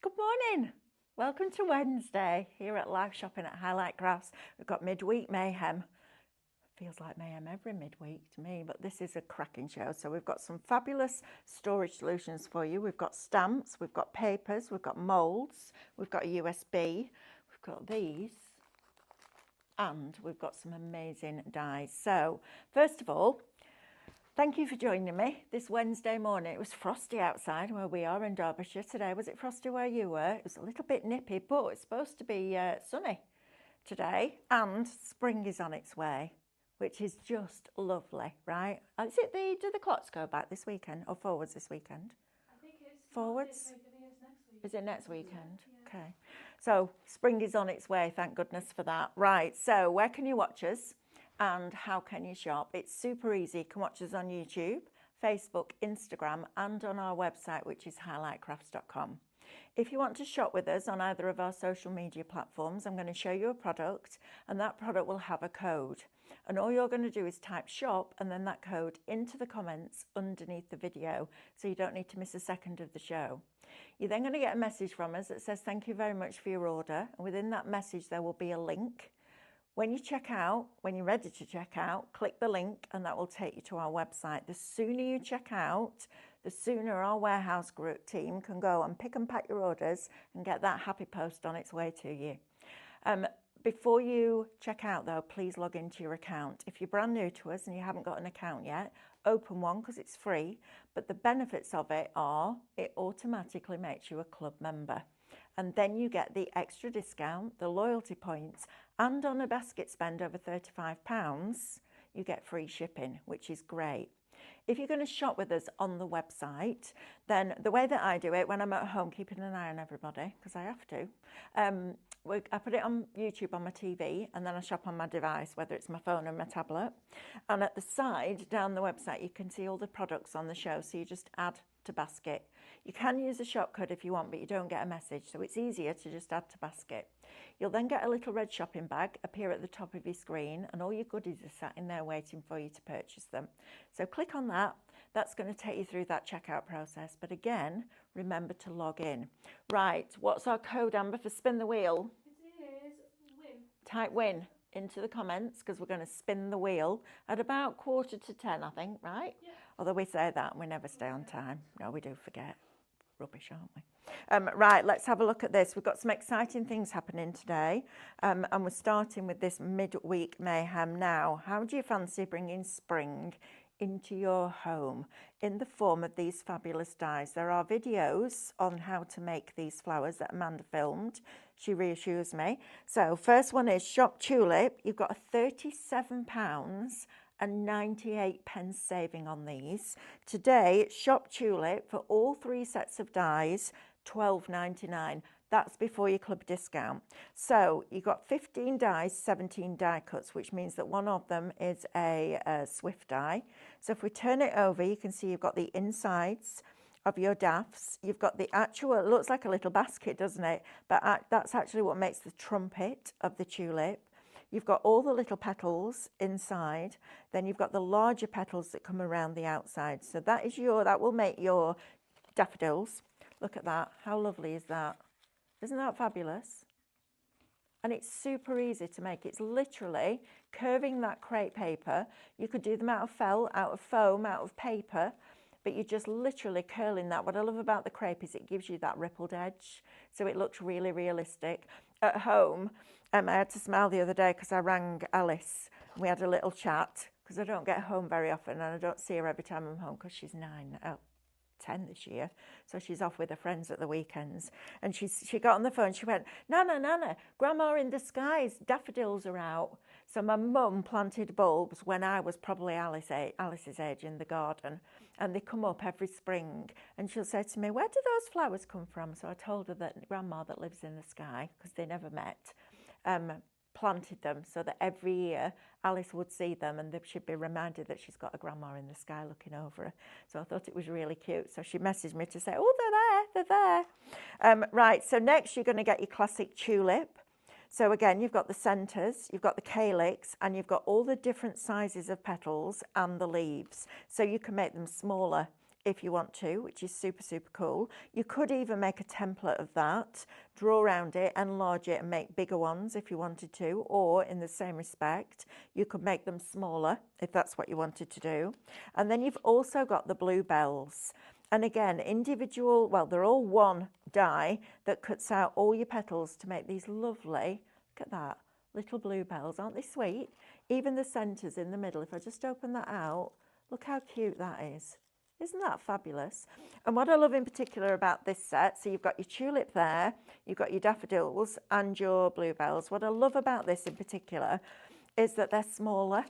Good morning. Welcome to Wednesday here at Live Shopping at Highlight Crafts. We've got Midweek Mayhem. Feels like mayhem every midweek to me, but this is a cracking show. So we've got some fabulous storage solutions for you. We've got stamps, we've got papers, we've got molds, we've got a USB, we've got these, and we've got some amazing dies. So first of all, thank you for joining me this Wednesday morning. It was frosty outside where we are in Derbyshire today. Was it frosty where you were? It was a little bit nippy, but it's supposed to be sunny today, and spring is on its way, which is just lovely, right? Is it do the clocks go back this weekend or forwards this weekend? I think it's forwards. I think it's next week. Is it next weekend? Yeah. Okay. So spring is on its way, thank goodness for that. Right, so where can you watch us and how can you shop? It's super easy. You can watch us on YouTube, Facebook, Instagram, and on our website, which is highlightcrafts.com. If you want to shop with us on either of our social media platforms, I'm going to show you a product, and that product will have a code. And all you're going to do is type shop and then that code into the comments underneath the video, so you don't need to miss a second of the show. You're then going to get a message from us that says thank you very much for your order, and within that message there will be a link. When you check out, when you're ready to check out, click the link and that will take you to our website. The sooner you check out, the sooner our warehouse group team can go and pick and pack your orders and get that happy post on its way to you. Before you check out though, please log into your account. If you're brand new to us and you haven't got an account yet, open one because it's free. But the benefits of it are it automatically makes you a club member. And then you get the extra discount, the loyalty points, and on a basket spend over £35, you get free shipping, which is great. If you're going to shop with us on the website, then the way that I do it when I'm at home, keeping an eye on everybody, because I have to, I put it on YouTube on my TV, and then I shop on my device, whether it's my phone or my tablet. And at the side, down the website, you can see all the products on the show, so you just add to basket. You can use a shop code if you want, but you don't get a message, so it's easier to just add to basket. You'll then get a little red shopping bag appear at the top of your screen, and all your goodies are sat in there waiting for you to purchase them. So click on that. That's going to take you through that checkout process. But again, remember to log in. Right, what's our code, Amber, for spin the wheel? It is win. Type win into the comments because we're going to spin the wheel at about 9:45, I think, right? Yeah. Although we say that and we never stay on time. No, we do forget. Rubbish, aren't we? Right, let's have a look at this. We've got some exciting things happening today, and we're starting with this midweek mayhem now. How do you fancy bringing spring into your home in the form of these fabulous dies? There are videos on how to make these flowers that Amanda filmed. She reassures me. So first one is Shop Tulip. You've got a £37 and 98 pence saving on these. Today, Shop Tulip for all 3 sets of dies, £12.99. That's before your club discount. So you've got 15 dies, 17 die cuts, which means that one of them is a Swift die. So if we turn it over, you can see you've got the insides of your daffs. You've got the actual, it looks like a little basket, doesn't it? But that's actually what makes the trumpet of the tulip. You've got all the little petals inside. Then you've got the larger petals that come around the outside. So that will make your daffodils. Look at that. How lovely is that? Isn't that fabulous? And it's super easy to make. It's literally curving that crepe paper. You could do them out of felt, out of foam, out of paper, but you're just literally curling that. What I love about the crepe is it gives you that rippled edge, so it looks really realistic. At home, I had to smile the other day because I rang Alice and we had a little chat because I don't get home very often and I don't see her every time I'm home because she's 10 this year, so she's off with her friends at the weekends. And she got on the phone, she went, Nana, Grandma in disguise, daffodils are out. So my mum planted bulbs when I was probably Alice's age in the garden, and they come up every spring, and she'll say to me, where do those flowers come from? So I told her that Grandma that lives in the sky, because they never met, planted them so that every year Alice would see them and she'd be reminded that she's got a grandma in the sky looking over her. So I thought it was really cute. So she messaged me to say, oh, they're there. Right, so next you're going to get your classic tulip. So again, you've got the centres, you've got the calyx, and you've got all the different sizes of petals and the leaves. So you can make them smaller if you want to, which is super, super cool. You could even make a template of that, draw around it, enlarge it and make bigger ones if you wanted to, or in the same respect, you could make them smaller if that's what you wanted to do. And then you've also got the bluebells. And again, individual, well, they're all one die that cuts out all your petals to make these lovely, look at that, little bluebells. Aren't they sweet? Even the centres in the middle, if I just open that out, look how cute that is. Isn't that fabulous? And what I love in particular about this set, so you've got your tulip there, you've got your daffodils and your bluebells. What I love about this in particular is that they're smaller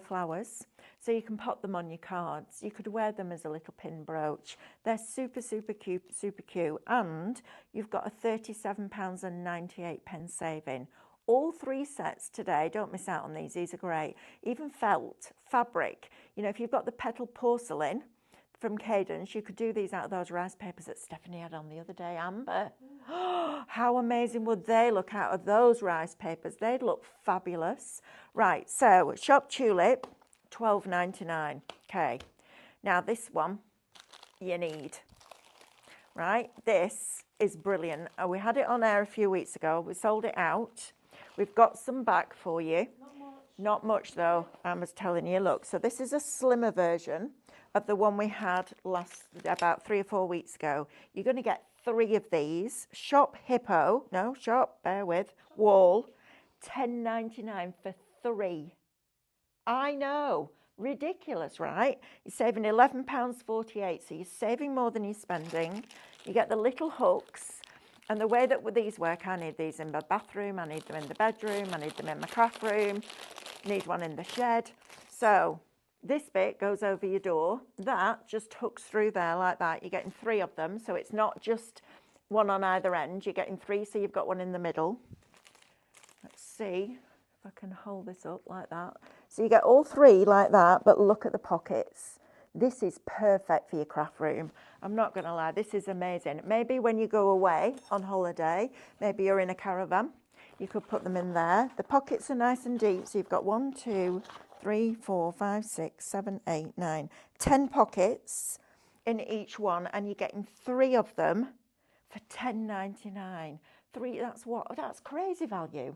flowers. So you can pop them on your cards. You could wear them as a little pin brooch. They're super, super cute, super cute. And you've got a £37.98 saving. All three sets today, don't miss out on these are great. Even felt, fabric. You know, if you've got the petal porcelain from Cadence, you could do these out of those rice papers that Stephanie had on the other day, Amber. How amazing would they look out of those rice papers? They'd look fabulous. Right, so shop tulip, $12.99. Okay, now this one you need. Right, this is brilliant. We had it on air a few weeks ago. We sold it out. We've got some back for you. Not much. Not much though, I was telling you. Look, so this is a slimmer version of the one we had about 3 or 4 weeks ago. You're going to get 3 of these. Shop Hippo, no, shop, bear with, wall, $10.99 for 3. I know, ridiculous, right? You're saving £11.48, so you're saving more than you're spending. You get the little hooks. And the way that these work, I need these in my bathroom, I need them in the bedroom, I need them in my craft room, need one in the shed. So this bit goes over your door. That just hooks through there like that. You're getting 3 of them. So it's not just one on either end. You're getting 3, so you've got one in the middle. Let's see if I can hold this up like that. So you get all 3 like that, but look at the pockets. This is perfect for your craft room. I'm not going to lie, this is amazing. Maybe when you go away on holiday, maybe you're in a caravan, you could put them in there. The pockets are nice and deep, so you've got 1, 2, 3, 4, 5, 6, 7, 8, 9, 10 pockets in each one, and you're getting 3 of them for $10.99. 3, that's crazy value.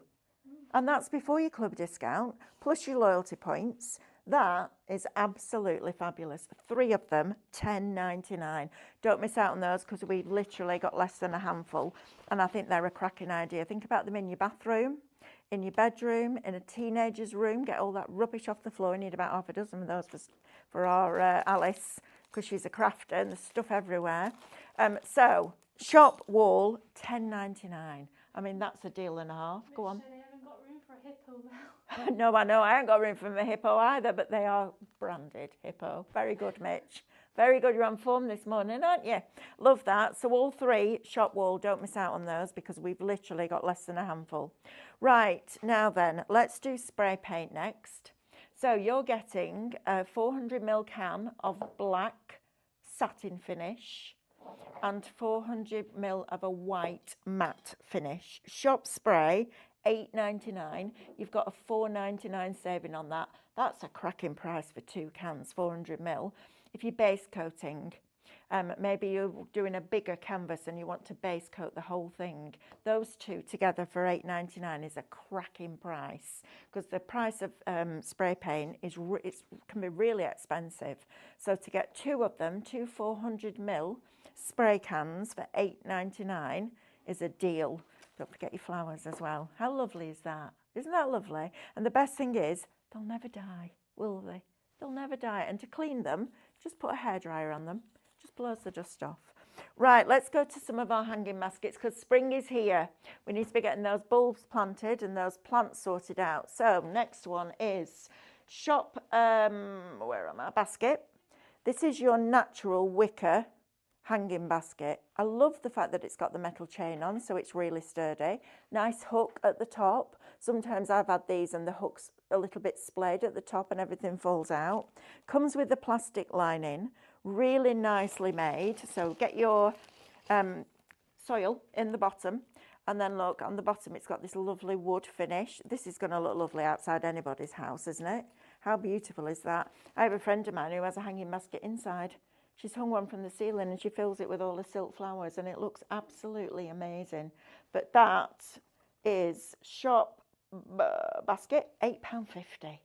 And that's before your club discount, plus your loyalty points. That is absolutely fabulous. 3 of them, $10.99. Don't miss out on those because we've literally got less than a handful. And I think they're a cracking idea. Think about them in your bathroom, in your bedroom, in a teenager's room. Get all that rubbish off the floor. We need about half a dozen of those for our Alice because she's a crafter and there's stuff everywhere. So, shop wall, $10.99. I mean, that's a deal and a half. Go on. They haven't got room for a hippo now. No, I know. I haven't got room for my hippo either, but they are branded hippo. Very good, Mitch. Very good. You're on form this morning, aren't you? Love that. So all 3, shop wall. Don't miss out on those because we've literally got less than a handful. Right, now then, let's do spray paint next. So you're getting a 400ml can of black satin finish and 400ml of a white matte finish. Shop spray, $8.99. You've got a $4.99 saving on that. That's a cracking price for 2 cans, 400ml. If you're base coating, maybe you're doing a bigger canvas and you want to base coat the whole thing. Those 2 together for $8.99 is a cracking price because the price of spray paint can be really expensive. So to get 2 of them, 2 400ml spray cans for $8.99 is a deal. Don't forget your flowers as well. How lovely is that? Isn't that lovely? And the best thing is, they'll never die, will they? They'll never die. And to clean them, just put a hairdryer on them. Just blows the dust off. Right, let's go to some of our hanging baskets because spring is here. We need to be getting those bulbs planted and those plants sorted out. So next one is shop, where am I? Basket. This is your natural wicker hanging basket. I love the fact that it's got the metal chain on, so it's really sturdy. Nice hook at the top. Sometimes I've had these and the hook's a little bit splayed at the top and everything falls out. Comes with the plastic lining, really nicely made. So get your soil in the bottom, and then look, on the bottom it's got this lovely wood finish. This is going to look lovely outside anybody's house, isn't it? How beautiful is that? I have a friend of mine who has a hanging basket inside. She's hung one from the ceiling and she fills it with all the silk flowers and it looks absolutely amazing. But that is shop basket, £8.50.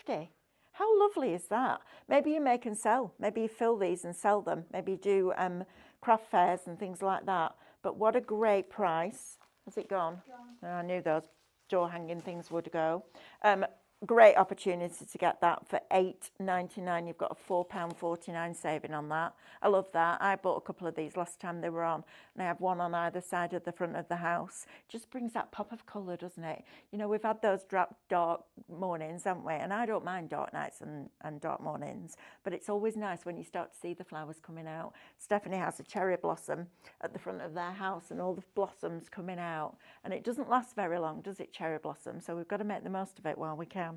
£8.50. How lovely is that? Maybe you make and sell. Maybe you fill these and sell them. Maybe you do craft fairs and things like that. But what a great price. Has it gone? Oh, I knew those door hanging things would go. Great opportunity to get that for £8.99. You've got a £4.49 saving on that. I love that. I bought a couple of these last time they were on, and I have one on either side of the front of the house. Just brings that pop of colour, doesn't it? You know, we've had those dark mornings, haven't we? And I don't mind dark nights and dark mornings, but it's always nice when you start to see the flowers coming out. Stephanie has a cherry blossom at the front of their house and all the blossoms coming out, and it doesn't last very long, does it, cherry blossom? So we've got to make the most of it while we can.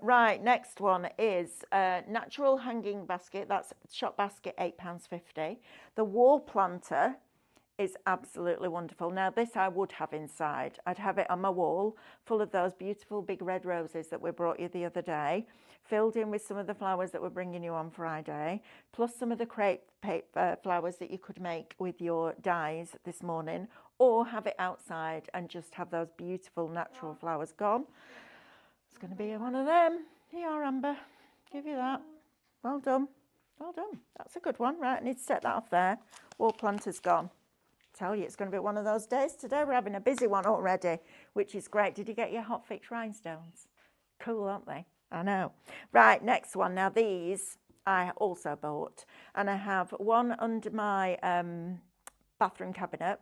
Right, next one is natural hanging basket. That's shop basket, £8.50. The wall planter is absolutely wonderful. Now this I would have inside. I'd have it on my wall full of those beautiful big red roses that we brought you the other day, filled in with some of the flowers that we're bringing you on Friday, plus some of the crepe paper flowers that you could make with your dies this morning, or have it outside and just have those beautiful natural flowers gone. It's going to be one of them. Here you are, Amber. Give you that. Well done. Well done. That's a good one. Right, I need to set that off there. Wall planter's gone. Tell you, it's going to be one of those days today. We're having a busy one already, which is great. Did you get your hot fix rhinestones? Cool, aren't they? I know. Right, next one. Now these I also bought, and I have one under my bathroom cabinet,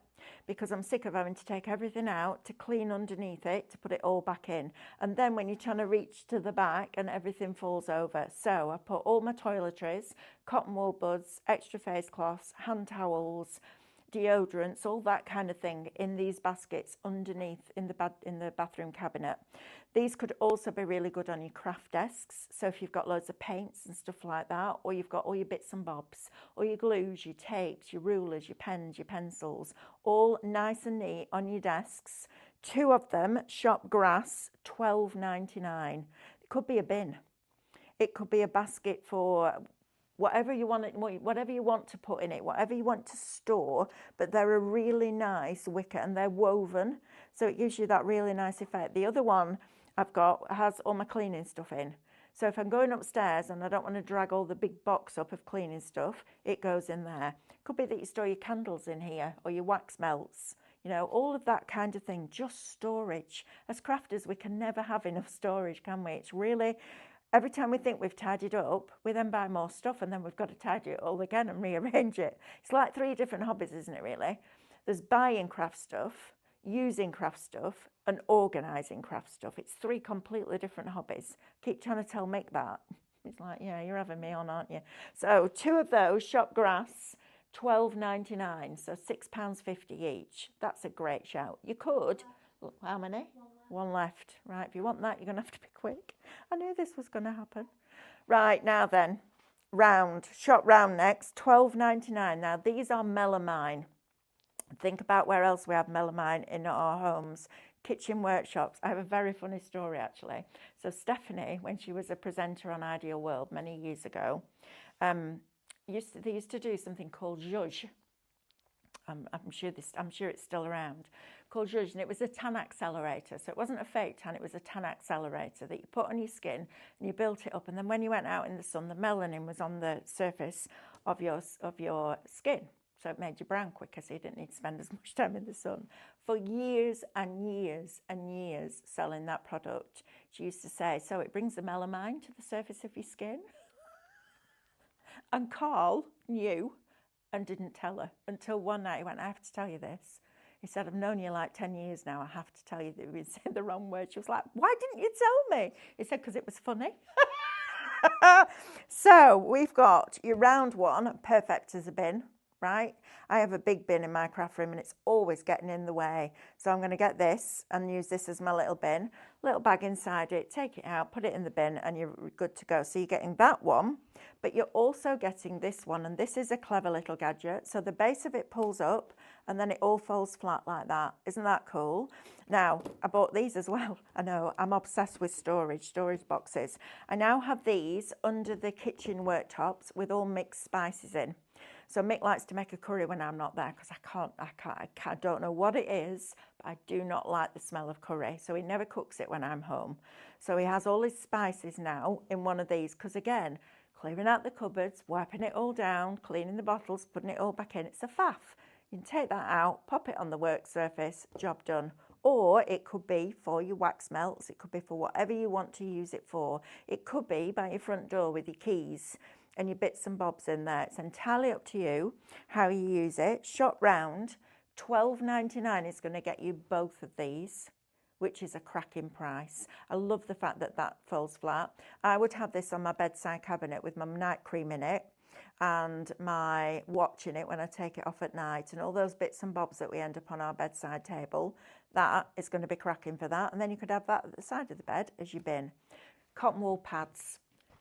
because I'm sick of having to take everything out to clean underneath it to put it all back in, and then when you're trying to reach to the back and everything falls over. So I put all my toiletries, cotton wool buds, extra face cloths, hand towels, deodorants, all that kind of thing in these baskets underneath in the bathroom cabinet. These could also be really good on your craft desks. So if you've got loads of paints and stuff like that, or you've got all your bits and bobs, or your glues, your tapes, your rulers, your pens, your pencils, all nice and neat on your desks. 2 of them, shop grass, £12.99. It could be a bin. It could be a basket for whatever you want to put in it, whatever you want to store, but they're a really nice wicker and they're woven, so it gives you that really nice effect. The other one I've got has all my cleaning stuff in. So if I'm going upstairs and I don't want to drag all the big box up of cleaning stuff, it goes in there. Could be that you store your candles in here or your wax melts, you know, all of that kind of thing, just storage. As crafters, we can never have enough storage, can we? It's really, every time we think we've tidied up, we then buy more stuff and then we've got to tidy it all again and rearrange it. It's like 3 different hobbies, isn't it, really? There's buying craft stuff, using craft stuff, and organising craft stuff. It's 3 completely different hobbies. Keep trying to tell Mick that. He's like, yeah, you're having me on, aren't you? So 2 of those, shop grass, £12.99, so £6.50 each. That's a great shout. You could, how many? 1 left. Right, if you want that, you're going to have to be quick. I knew this was going to happen. Right, now then, round, shop round next, £12.99. Now, these are melamine. Think about where else we have melamine in our homes. Kitchen workshops. I have a very funny story, actually. So Stephanie, when she was a presenter on Ideal World many years ago, they used to do something called zhuzh. I'm sure it's still around, called zhuzh, and it was a tan accelerator. So it wasn't a fake tan, it was a tan accelerator that you put on your skin and you built it up, and then when you went out in the sun, the melanin was on the surface of your skin. So it made you brown quicker, so you didn't need to spend as much time in the sun. For years and years and years selling that product, she used to say, so it brings the melamine to the surface of your skin. And Carl knew and didn't tell her until one night he went, I have to tell you this. He said, I've known you like 10 years now. I have to tell you that you've been saying the wrong word. She was like, why didn't you tell me? He said, because it was funny. So we've got your round one, perfect as a bin. right? I have a big bin in my craft room and it's always getting in the way. So I'm going to get this and use this as my little bin, little bag inside it, take it out, put it in the bin, and you're good to go. So you're getting that one, but you're also getting this one, and this is a clever little gadget. So the base of it pulls up and then it all folds flat like that. Isn't that cool? Now, I bought these as well. I know, I'm obsessed with storage boxes. I now have these under the kitchen worktops with all mixed spices in. So Mick likes to make a curry when I'm not there because I don't know what it is, but I do not like the smell of curry. So he never cooks it when I'm home. So he has all his spices now in one of these because, again, clearing out the cupboards, wiping it all down, cleaning the bottles, putting it all back in, it's a faff. You can take that out, pop it on the work surface, job done. Or it could be for your wax melts. It could be for whatever you want to use it for. It could be by your front door with your keys and your bits and bobs in there. It's entirely up to you how you use it. Shop round, $12.99 is going to get you both of these, which is a cracking price. I love the fact that that folds flat. I would have this on my bedside cabinet with my night cream in it and my watch in it when I take it off at night, and all those bits and bobs that we end up on our bedside table. That is going to be cracking for that. And then you could have that at the side of the bed as your bin. Cotton wool pads,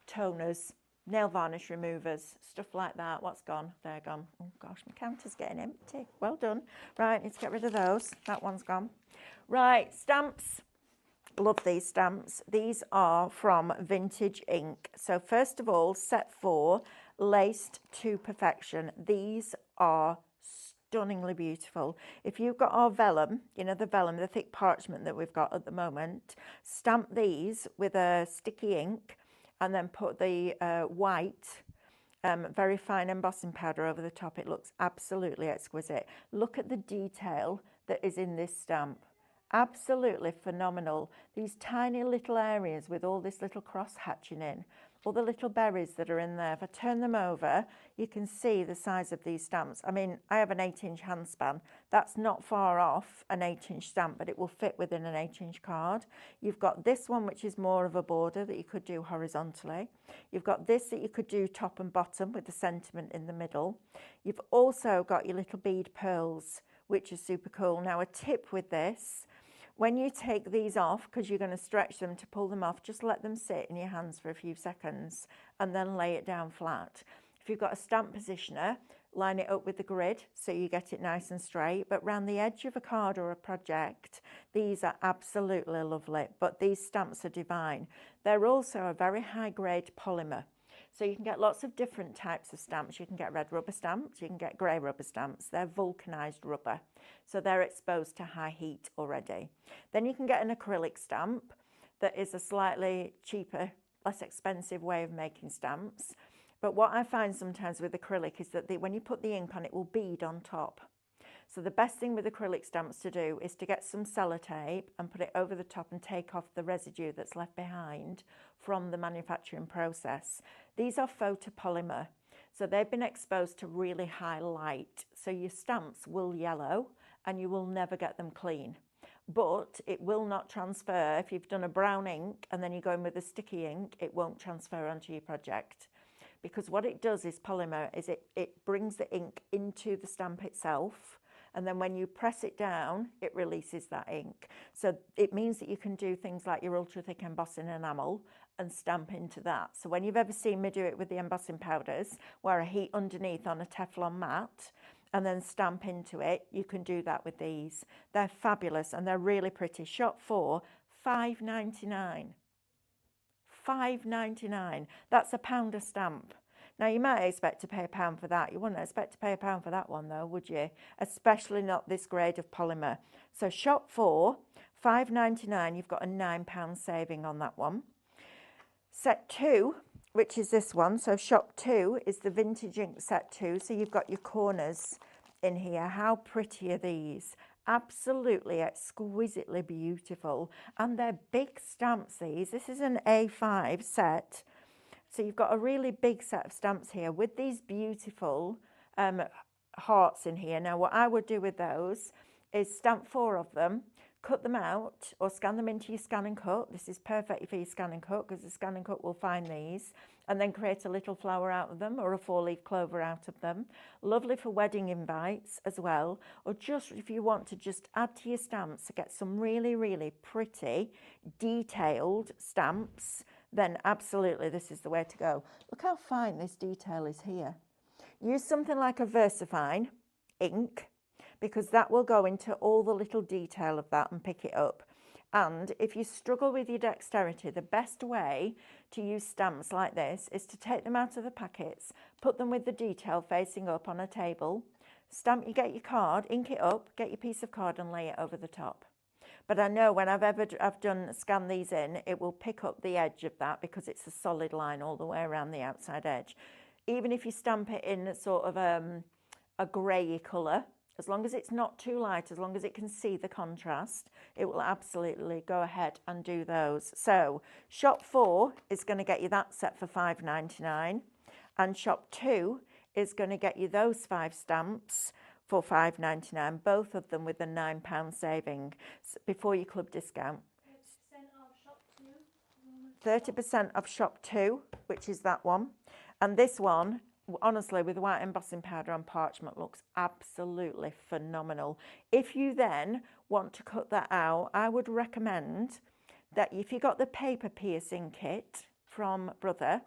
toners, nail varnish removers, stuff like that. What's gone? They're gone. Oh gosh, my counter's getting empty. Well done. Right, need to get rid of those. That one's gone. Right, stamps. Love these stamps. These are from Vintage Ink. So first of all, set 4, laced to perfection. These are stunningly beautiful. If you've got our vellum, you know, the vellum, the thick parchment that we've got at the moment, stamp these with a sticky ink and then put the white, very fine embossing powder over the top. It looks absolutely exquisite. Look at the detail that is in this stamp. Absolutely phenomenal. These tiny little areas with all this little cross hatching in, all the little berries that are in there. If I turn them over, you can see the size of these stamps. I mean, I have an 8-inch handspan. That's not far off an 8-inch stamp, but it will fit within an 8-inch card. You've got this one, which is more of a border that you could do horizontally. You've got this that you could do top and bottom with the sentiment in the middle. You've also got your little bead pearls, which is super cool. Now, a tip with this, when you take these off, because you're going to stretch them to pull them off, just let them sit in your hands for a few seconds and then lay it down flat. If you've got a stamp positioner, line it up with the grid so you get it nice and straight. But round the edge of a card or a project, these are absolutely lovely. But these stamps are divine. They're also a very high grade polymer. So you can get lots of different types of stamps. You can get red rubber stamps, you can get grey rubber stamps. They're vulcanized rubber, so they're exposed to high heat already. Then you can get an acrylic stamp that is a slightly cheaper, less expensive way of making stamps. But what I find sometimes with acrylic is that when you put the ink on, it will bead on top. So the best thing with acrylic stamps to do is to get some sellotape and put it over the top and take off the residue that's left behind from the manufacturing process. These are photopolymer, so they've been exposed to really high light. So your stamps will yellow and you will never get them clean. But it will not transfer. If you've done a brown ink and then you go in with a sticky ink, it won't transfer onto your project. Because what it does is polymer, is it brings the ink into the stamp itself, and then when you press it down, it releases that ink. So it means that you can do things like your ultra thick embossing enamel and stamp into that. So when you've ever seen me do it with the embossing powders, where I heat underneath on a Teflon mat and then stamp into it, you can do that with these. They're fabulous and they're really pretty. Shop 4, $5.99. $5.99. That's £1 a stamp. Now, you might expect to pay £1 for that. You wouldn't expect to pay £1 for that one, though, would you? Especially not this grade of polymer. So shop 4, $5.99. You've got a £9 saving on that one. Set 2, which is this one. So shop 2 is the Vintage Ink set 2. So you've got your corners in here. How pretty are these? Absolutely exquisitely beautiful. And they're big stamps, these. This is an A5 set. So you've got a really big set of stamps here with these beautiful hearts in here. Now, what I would do with those is stamp 4 of them, cut them out or scan them into your scan and cut. This is perfect for your scan and cut because the scan and cut will find these and then create a little flower out of them or a 4-leaf clover out of them. Lovely for wedding invites as well, or just if you want to just add to your stamps to get some really, really pretty, detailed stamps, then absolutely this is the way to go. Look how fine this detail is here. Use something like a VersaFine ink, because that will go into all the little detail of that and pick it up. And if you struggle with your dexterity, the best way to use stamps like this is to take them out of the packets, put them with the detail facing up on a table, you get your card, ink it up, get your piece of card and lay it over the top. But I know when I've scanned these in, it will pick up the edge of that because it's a solid line all the way around the outside edge. Even if you stamp it in sort of a grey colour, as long as it's not too light, as long as it can see the contrast, it will absolutely go ahead and do those. So shop 4 is going to get you that set for $5.99, and shop 2 is going to get you those 5 stamps for $5.99, both of them with a £9 saving before your club discount. 30% off shop 2, which is that one. And this one, honestly, with white embossing powder on parchment, looks absolutely phenomenal. If you then want to cut that out, I would recommend that if you got the paper piercing kit from Brother,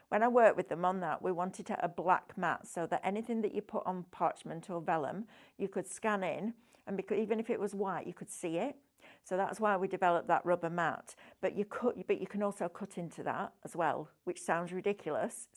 when I worked with them on that, we wanted a black mat so that anything that you put on parchment or vellum, you could scan in, and because even if it was white, you could see it. So that's why we developed that rubber mat. But you can also cut into that as well, which sounds ridiculous.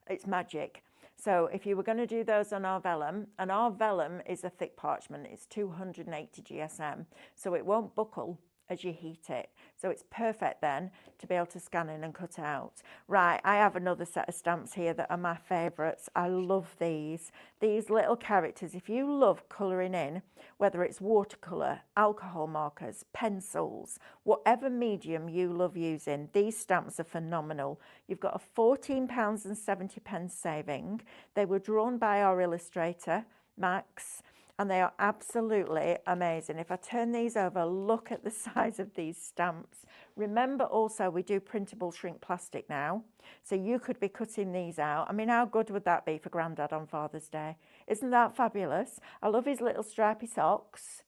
It's magic. So if you were going to do those on our vellum, and our vellum is a thick parchment, it's 280 GSM, so it won't buckle as you heat it. So it's perfect then to be able to scan in and cut out. Right, I have another set of stamps here that are my favourites. I love these. These little characters, if you love colouring in, whether it's watercolour, alcohol markers, pencils, whatever medium you love using, these stamps are phenomenal. You've got a £14.70 saving. They were drawn by our illustrator, Max, and they are absolutely amazing. If I turn these over, look at the size of these stamps. Remember also we do printable shrink plastic now, so you could be cutting these out. I mean, how good would that be for Grandad on Father's Day? Isn't that fabulous? I love his little stripy socks,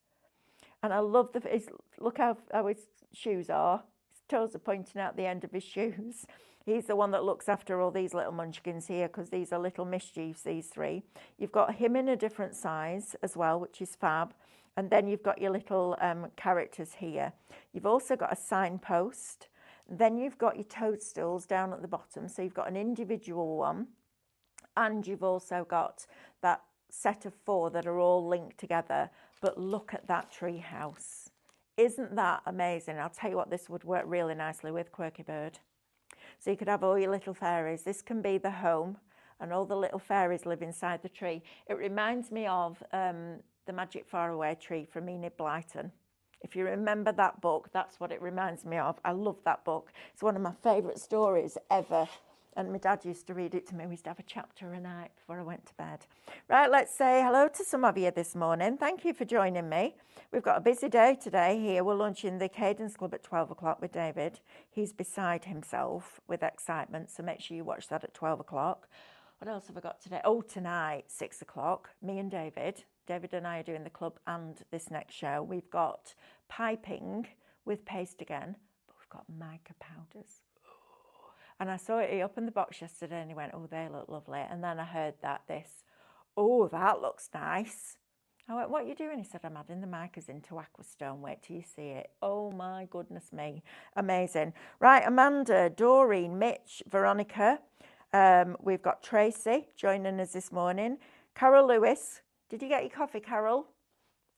and I love look how his shoes are. His toes are pointing out the end of his shoes. He's the one that looks after all these little munchkins here because these are little mischiefs, these 3. You've got him in a different size as well, which is fab. And then you've got your little characters here. You've also got a signpost. Then you've got your toadstools down at the bottom. So you've got an individual one. And you've also got that set of 4 that are all linked together. But look at that tree house. Isn't that amazing? I'll tell you what, this would work really nicely with Quirky Bird. So you could have all your little fairies. This can be the home, and all the little fairies live inside the tree. It reminds me of The Magic Faraway Tree from Enid Blyton. If you remember that book, that's what it reminds me of. I love that book. It's one of my favourite stories ever. And my dad used to read it to me. We used to have a chapter a night before I went to bed. Right, let's say hello to some of you this morning. Thank you for joining me. We've got a busy day today here. We're launching the Cadence Club at 12 o'clock with David. He's beside himself with excitement, so make sure you watch that at 12 o'clock. What else have I got today? Oh, tonight, 6 o'clock, me and David. David and I are doing the club and this next show. We've got piping with paste again, but we've got mica powders. And I saw it, he opened the box yesterday and he went, oh, they look lovely. And then I heard that looks nice. I went, what are you doing? He said, I'm adding the micas into Aquastone. Wait till you see it. Oh my goodness me. Amazing. Right, Amanda, Doreen, Mitch, Veronica. We've got Tracy joining us this morning. Carol Lewis. Did you get your coffee, Carol?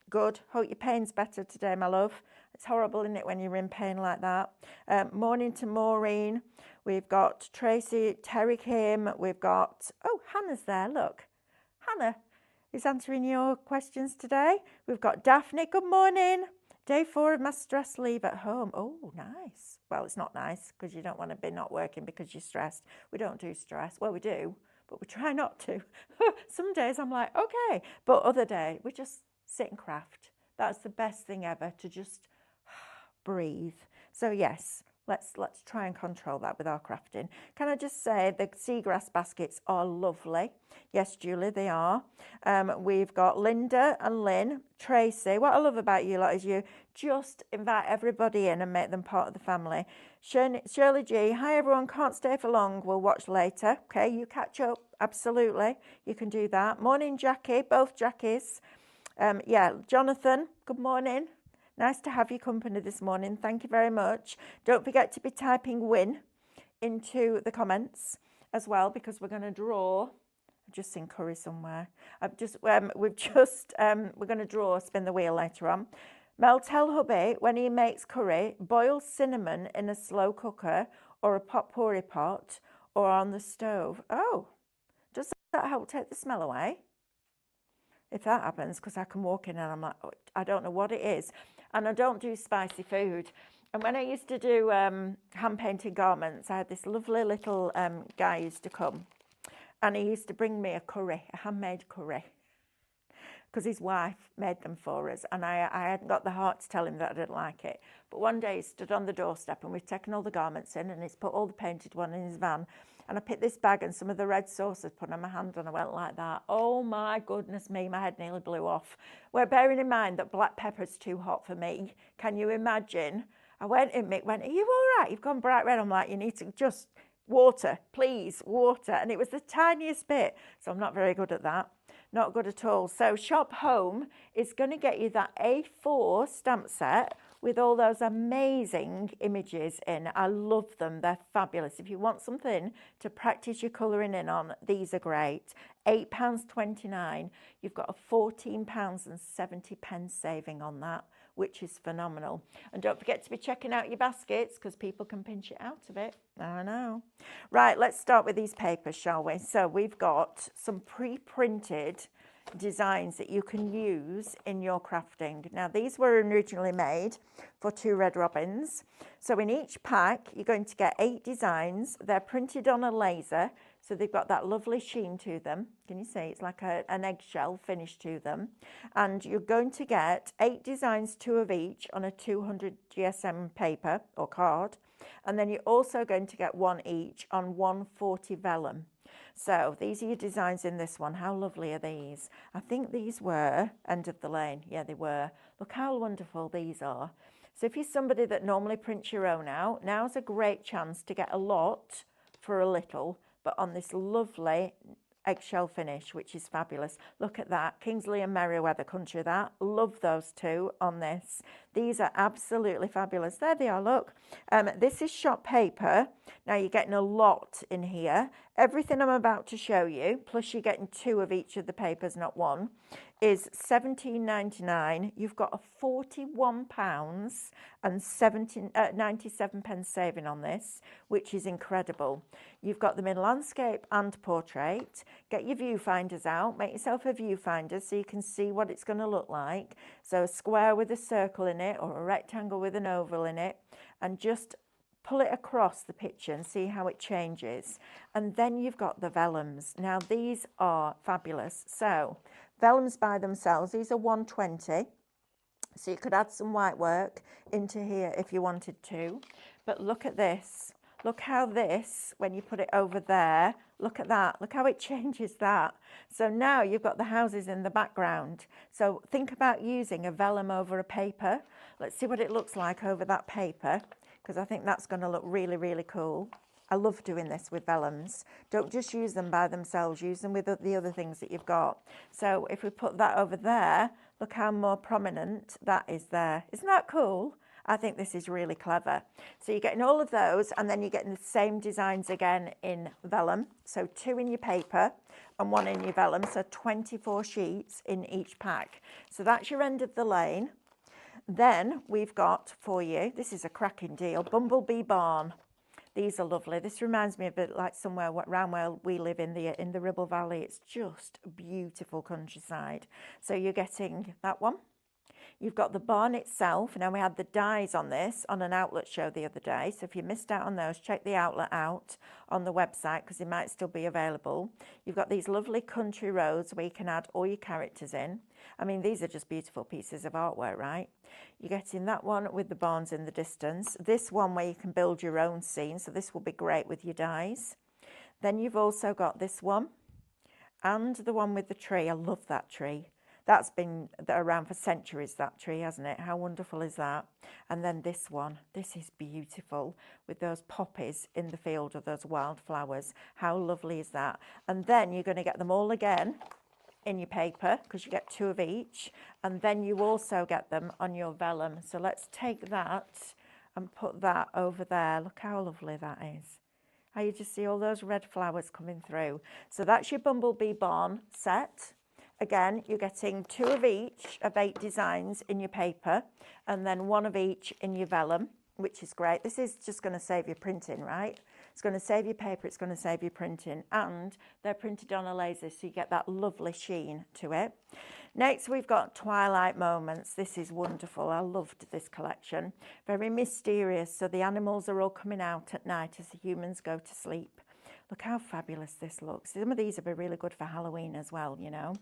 Good. Hope your pain's better today, my love. It's horrible, isn't it, when you're in pain like that? Morning to Maureen. We've got Tracy, Terry Kim. We've got, oh, Hannah's there, look. Hannah is answering your questions today. We've got Daphne, good morning. Day 4 of my stress leave at home. Oh, nice. Well, it's not nice because you don't want to be not working because you're stressed. We don't do stress. Well, we do, but we try not to. Some days I'm like, okay. But other day, we just sit and craft That's the best thing ever, to just breathe. So yes, let's try and control that with our crafting. Can I just say the Seagrass baskets are lovely. Yes, Julie, they are. We've got Linda and Lynn, Tracy. What I love about you lot is you just invite everybody in and make them part of the family. Shirley G, hi everyone, can't stay for long, we'll watch later. Okay, you catch up, absolutely, you can do that. Morning Jackie, both Jackies. Yeah, Jonathan, good morning. Nice to have your company this morning. Thank you very much. Don't forget to be typing win into the comments as well, because we're going to draw. I've just seen curry somewhere. We're going to draw, spin the wheel later on. Mel, tell hubby when he makes curry, boil cinnamon in a slow cooker or a potpourri pot or on the stove. Oh, does that help take the smell away? If that happens, because I can walk in and I'm like, oh, I don't know what it is. And I don't do spicy food. And when I used to do hand-painted garments, I had this lovely little guy used to come. And he used to bring me a curry, a handmade curry, because his wife made them for us. And I hadn't got the heart to tell him that I didn't like it. But one day he stood on the doorstep and we've taken all the garments in and he's put all the painted one in his van. And I picked this bag and some of the red sauce had put on my hand and I went like that. Oh my goodness me, my head nearly blew off. Well, bearing in mind that black pepper's too hot for me, can you imagine? I went in, Mick went, are you all right? You've gone bright red. I'm like, you need to just water, please, water. And it was the tiniest bit. So I'm not very good at that. Not good at all. So Shop Home is going to get you that A4 stamp set with all those amazing images in. I love them. They're fabulous. If you want something to practice your colouring in on, these are great. £8.29. You've got a £14.70 saving on that, which is phenomenal. And don't forget to be checking out your baskets because people can pinch it out of it. I know. Right, let's start with these papers, shall we? So we've got some pre-printed designs that you can use in your crafting. Now, these were originally made for 2 red robins. So in each pack, you're going to get 8 designs. They're printed on a laser. So they've got that lovely sheen to them. Can you see? It's like an eggshell finish to them. And you're going to get 8 designs, 2 of each, on a 200 GSM paper or card. And then you're also going to get 1 each on 140 vellum. So these are your designs in this one. How lovely are these? I think these were End of the Lane. Yeah, they were. Look how wonderful these are. So if you're somebody that normally prints your own out, now's a great chance to get a lot for a little, but on this lovely eggshell finish, which is fabulous. Look at that. Kingsley and Merriweather Country, that. Love those 2 on this. These are absolutely fabulous. There they are, look. This is shop paper. Now you're getting a lot in here. Everything I'm about to show you, plus you're getting 2 of each of the papers, not 1, is £17.99. You've got a £41 and 97 pence saving on this, which is incredible. You've got them in landscape and portrait. Get your viewfinders out. Make yourself a viewfinder so you can see what it's going to look like. So a square with a circle in it or a rectangle with an oval in it, and just pull it across the picture and see how it changes. And then you've got the vellums. Now these are fabulous. So vellums by themselves, these are 120. So you could add some white work into here if you wanted to. But look at this. Look how this, when you put it over there, look at that. Look how it changes that. So now you've got the houses in the background. So think about using a vellum over a paper. Let's see what it looks like over that paper, because I think that's going to look really, really cool. I love doing this with vellums. Don't just use them by themselves. Use them with the other things that you've got. So if we put that over there, look how more prominent that is there. Isn't that cool? I think this is really clever. So you're getting all of those, and then you're getting the same designs again in vellum. So 2 in your paper and 1 in your vellum. So 24 sheets in each pack. So that's your End of the Lane. Then we've got for you, this is a cracking deal, Bumblebee Barn. These are lovely. This reminds me a bit like somewhere around where we live in the Ribble Valley. It's just a beautiful countryside. So you're getting that one. You've got the barn itself. Now, we had the dies on this on an outlet show the other day. So if you missed out on those, check the outlet out on the website because they might still be available. You've got these lovely country roads where you can add all your characters in. I mean, these are just beautiful pieces of artwork, right? You're getting that one with the barns in the distance. This one where you can build your own scene. So this will be great with your dies. Then you've also got this one and the one with the tree. I love that tree. That's been around for centuries, that tree, hasn't it? How wonderful is that? And then this one. This is beautiful with those poppies in the field of those wildflowers. How lovely is that? And then you're going to get them all again in your paper because you get 2 of each. And then you also get them on your vellum. So let's take that and put that over there. Look how lovely that is. How you just see all those red flowers coming through. So that's your Bumblebee Barn set. Again, you're getting 2 of each of 8 designs in your paper and then 1 of each in your vellum, which is great. This is just going to save your printing, right? It's going to save your paper, it's going to save your printing, and they're printed on a laser, so you get that lovely sheen to it. Next, we've got Twilight Moments. This is wonderful. I loved this collection. Very mysterious, so the animals are all coming out at night as the humans go to sleep. Look how fabulous this looks. Some of these would be really good for Halloween as well, you know,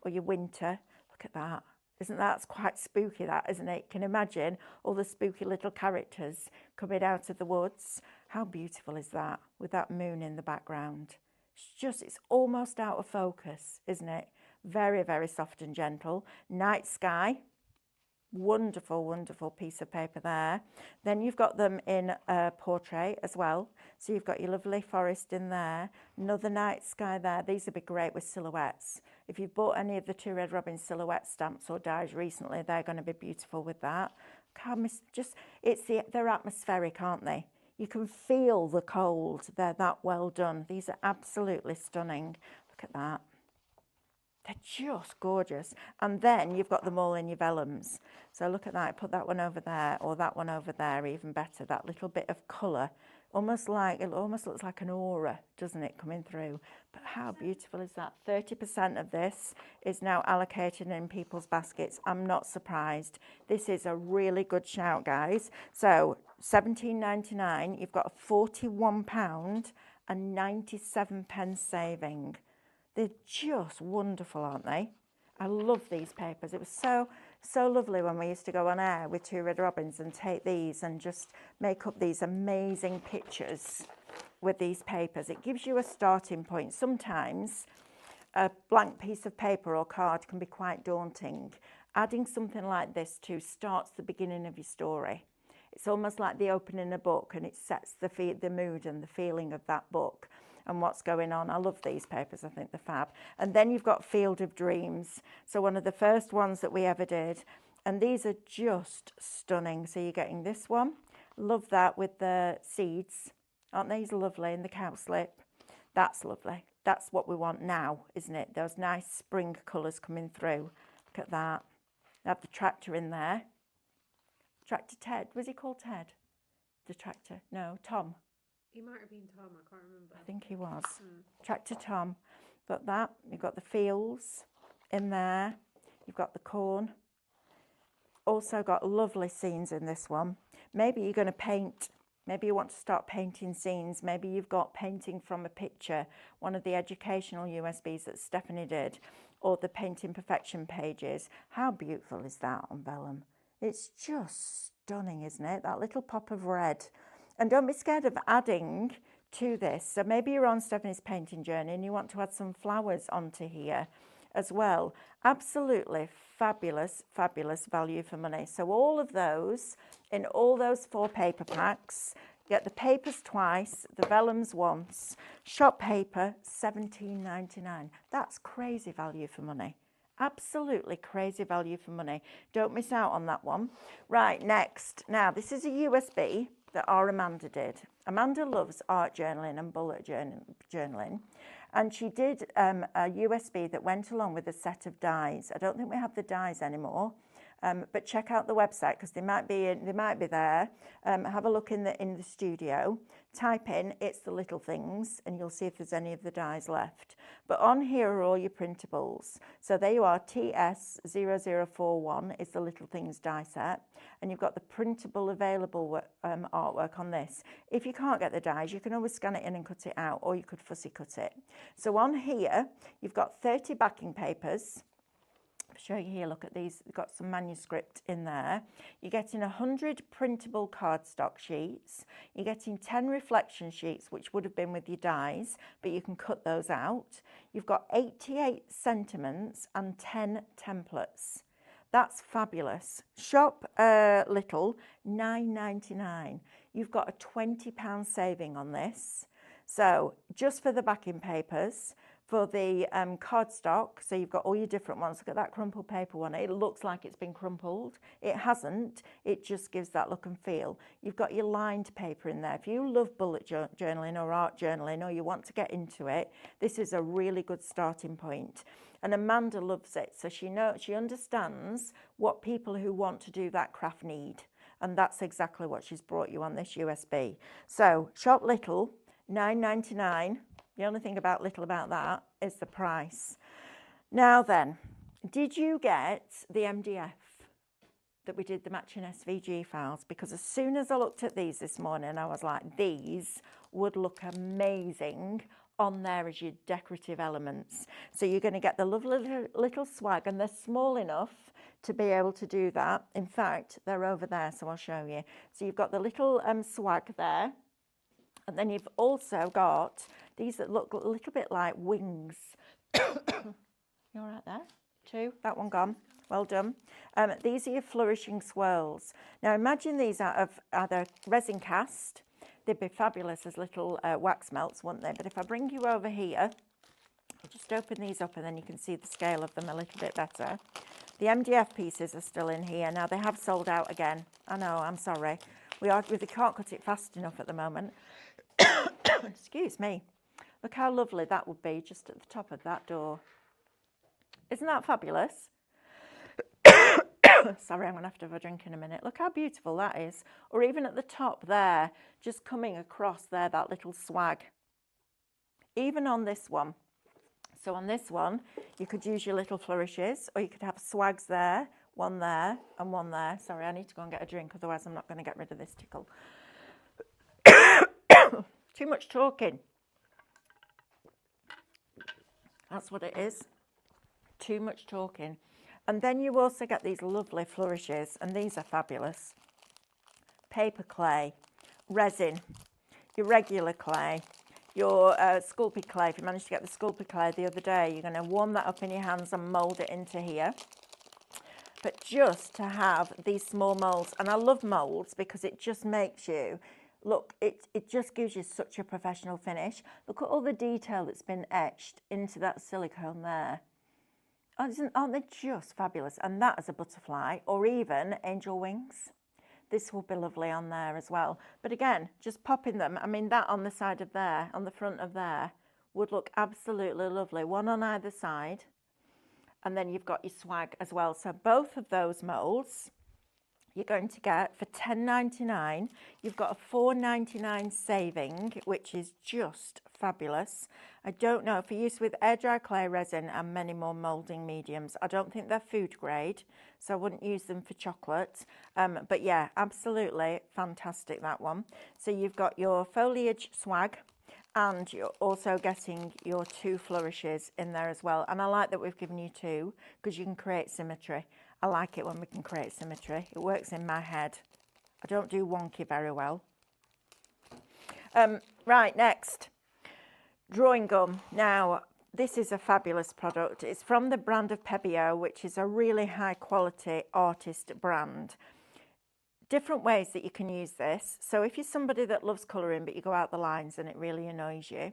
or your winter. Look at that. Isn't that quite spooky, that, isn't it? You can imagine all the spooky little characters coming out of the woods. How beautiful is that with that moon in the background? It's almost out of focus, isn't it? Very, very soft and gentle. Night sky. Wonderful, wonderful piece of paper there. Then you've got them in a portrait as well. So you've got your lovely forest in there. Another night sky there. These would be great with silhouettes. If you've bought any of the 2 Red Robin silhouette stamps or dies recently, they're going to be beautiful with that. They're atmospheric, aren't they? You can feel the cold. They're that well done. These are absolutely stunning. Look at that. They're just gorgeous. And then you've got them all in your vellums. So look at that. Put that one over there or that one over there, even better. That little bit of colour. It almost looks like an aura, doesn't it, coming through? But how beautiful is that? 30% of this is now allocated in people's baskets. I'm not surprised. This is a really good shout, guys. So £17.99, you've got a £41 and 97 pence saving. They're just wonderful, aren't they? I love these papers. It was so lovely when we used to go on air with 2 Red Robins and take these and just make up these amazing pictures with these papers. It gives you a starting point. Sometimes a blank piece of paper or card can be quite daunting. Adding something like this to starts the beginning of your story. It's almost like the opening a book, and it sets the mood and the feeling of that book and what's going on. I love these papers. I think they're fab. And then you've got Field of Dreams. So one of the first ones that we ever did. And these are just stunning. So you're getting this one. Love that with the seeds. Aren't these lovely? And the cowslip. That's lovely. That's what we want now, isn't it? Those nice spring colours coming through. Look at that. They have the tractor in there. Tractor Ted. Was he called Ted? The tractor? No, Tom. He might have been Tom, I can't remember. I think he was. Tractor Tom. Got that. You've got the fields in there. You've got the corn. Also got lovely scenes in this one. Maybe you're going to paint. Maybe you want to start painting scenes. Maybe you've got painting from a picture, one of the educational USBs that Stephanie did, or the Painting Perfection pages. How beautiful is that on vellum? It's just stunning, isn't it? That little pop of red. And don't be scared of adding to this. So maybe you're on Stephanie's painting journey and you want to add some flowers onto here as well. Absolutely fabulous, fabulous value for money. So all of those, in all those 4 paper packs, get the papers twice, the vellums once, shop paper, £17.99. That's crazy value for money. Absolutely crazy value for money. Don't miss out on that one. Right, next. Now, this is a USB that our Amanda did. Amanda loves art journaling and bullet journaling. And she did a USB that went along with a set of dies. I don't think we have the dies anymore. but check out the website because they might be there. Have a look in the studio. Type in "It's the Little Things" and you'll see if there's any of the dies left. But on here are all your printables. So there you are. TS0041 is the Little Things die set, and you've got the printable available artwork on this. If you can't get the dies, you can always scan it in and cut it out, or you could fussy cut it. So on here, you've got 30 backing papers. I'll show you here, look at these, we've got some manuscript in there. You're getting 100 printable cardstock sheets. You're getting 10 reflection sheets, which would have been with your dies, but you can cut those out. You've got 88 sentiments and 10 templates. That's fabulous. Shop Little, $9.99. You've got a £20 saving on this. So just for the backing papers, for the cardstock, so you've got all your different ones. Look at that crumpled paper one. It looks like it's been crumpled. It hasn't. It just gives that look and feel. You've got your lined paper in there. If you love bullet journaling or art journaling, or you want to get into it, this is a really good starting point. And Amanda loves it, so she understands what people who want to do that craft need. And that's exactly what she's brought you on this USB. So shop Little, $9.99. The only thing about that is the price. Now then, did you get the MDF that we did the matching SVG files? Because as soon as I looked at these this morning, I was like, these would look amazing on there as your decorative elements. So you're going to get the lovely little swag, and they're small enough to be able to do that. In fact, they're over there, so I'll show you. So you've got the little swag there. And then you've also got these that look a little bit like wings. You all right there? Two, that one gone. Well done. These are your flourishing swirls. Now imagine these out of either resin cast. They'd be fabulous as little wax melts, wouldn't they? But if I bring you over here, I'll just open these up and then you can see the scale of them a little bit better. The MDF pieces are still in here. Now they have sold out again. I know, I'm sorry. We can't cut it fast enough at the moment. Excuse me. Look how lovely that would be just at the top of that door. Isn't that fabulous? Sorry, I'm going to have a drink in a minute. Look how beautiful that is. Or even at the top there, just coming across there, that little swag. Even on this one. So on this one, you could use your little flourishes, or you could have swags there, one there, and one there. Sorry, I need to go and get a drink, otherwise I'm not going to get rid of this tickle. Too much talking. That's what it is. Too much talking. And then you also get these lovely flourishes, and these are fabulous. Paper clay, resin, your regular clay, your Sculpey clay. If you managed to get the Sculpey clay the other day, you're going to warm that up in your hands and mould it into here. But just to have these small moulds, and I love moulds because it just makes you, look, it just gives you such a professional finish. Look at all the detail that's been etched into that silicone there. Aren't they just fabulous? And that as a butterfly, or even angel wings. This will be lovely on there as well. But again, just popping them, I mean, that on the side of there, on the front of there, would look absolutely lovely. One on either side. And then you've got your swag as well. So both of those moulds, you're going to get for $10.99. You've got a $4.99 saving, which is just fabulous. I don't know, for use with air dry clay resin and many more moulding mediums. I don't think they're food grade, so I wouldn't use them for chocolate. But yeah, absolutely fantastic, that one. So you've got your foliage swag, and you're also getting your two flourishes in there as well. And I like that we've given you two, because you can create symmetry. I like it when we can create symmetry. It works in my head. I don't do wonky very well. Right, next. Drawing gum. Now, this is a fabulous product. It's from the brand of Pebeo, which is a really high quality artist brand. Different ways that you can use this. So if you're somebody that loves colouring but you go out the lines and it really annoys you,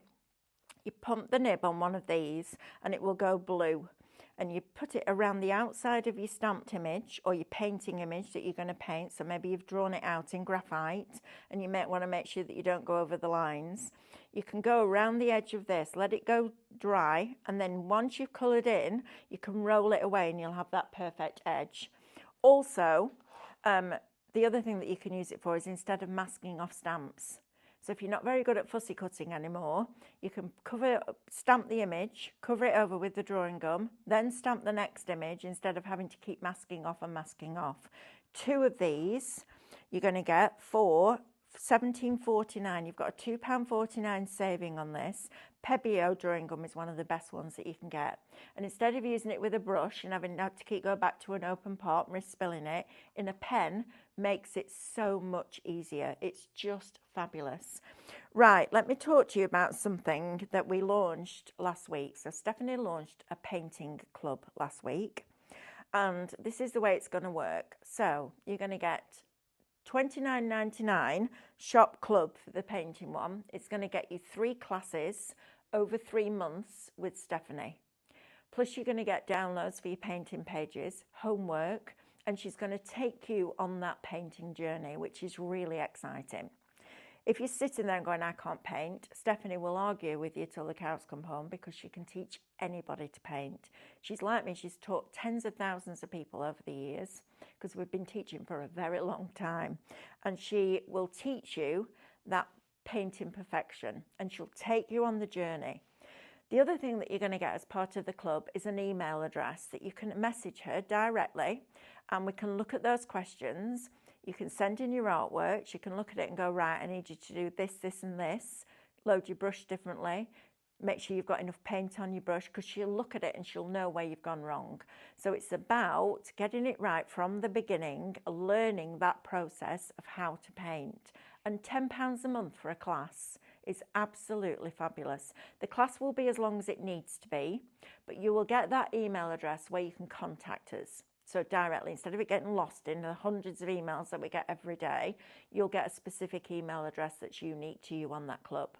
you pump the nib on one of these and it will go blue. And you put it around the outside of your stamped image or your painting image that you're going to paint. So maybe you've drawn it out in graphite and you might want to make sure that you don't go over the lines. You can go around the edge of this, let it go dry, and then once you've coloured in, you can roll it away and you'll have that perfect edge. Also, the other thing that you can use it for is instead of masking off stamps. So if you're not very good at fussy cutting anymore, you can stamp the image, cover it over with the drawing gum, then stamp the next image instead of having to keep masking off and masking off. 2 of these you're going to get for £17.49. You've got a £2.49 saving on this. Pebeo drawing gum is one of the best ones that you can get. And instead of using it with a brush and having to keep going back to an open pot and risk spilling it, in a pen makes it so much easier. It's just fabulous. Right, let me talk to you about something that we launched last week. So Stephanie launched a painting club last week, and this is the way it's going to work. So you're going to get $29.99 shop club for the painting one. It's going to get you 3 classes over 3 months with Stephanie. Plus you're going to get downloads for your painting pages, homework, and she's going to take you on that painting journey, which is really exciting. If you're sitting there and going, I can't paint, Stephanie will argue with you till the cows come home, because she can teach anybody to paint. She's like me, she's taught tens of thousands of people over the years, because we've been teaching for a very long time. And she will teach you that painting perfection, and she'll take you on the journey. The other thing that you're going to get as part of the club is an email address that you can message her directly, and we can look at those questions. You can send in your artwork. She can look at it and go, right, I need you to do this, this and this. Load your brush differently. Make sure you've got enough paint on your brush, because she'll look at it and she'll know where you've gone wrong. So it's about getting it right from the beginning, learning that process of how to paint. And £10 a month for a class is absolutely fabulous. The class will be as long as it needs to be, but you will get that email address where you can contact us. So directly, instead of it getting lost in the hundreds of emails that we get every day, you'll get a specific email address that's unique to you on that club.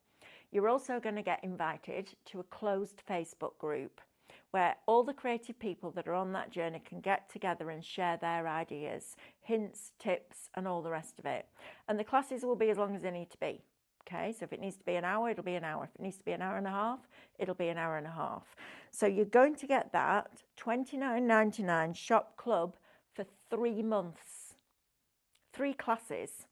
You're also going to get invited to a closed Facebook group where all the creative people that are on that journey can get together and share their ideas, hints, tips, and all the rest of it. And the classes will be as long as they need to be. Okay, so if it needs to be an hour, it'll be an hour. If it needs to be an hour and a half, it'll be an hour and a half. So you're going to get that $29.99 shop club for 3 months, 3 classes,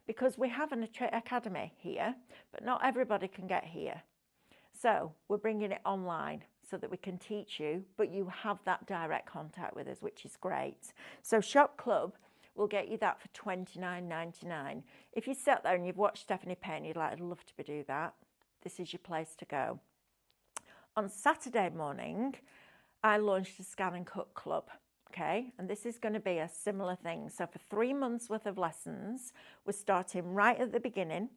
because we have an academy here, but not everybody can get here. So we're bringing it online so that we can teach you, but you have that direct contact with us, which is great. So shop club will get you that for $29.99. If you sat there and you've watched Stephanie paint, you'd like, I'd love to do that, this is your place to go. On Saturday morning, I launched a scan and cut club, okay? And this is going to be a similar thing. So for 3 months worth of lessons, we're starting right at the beginning,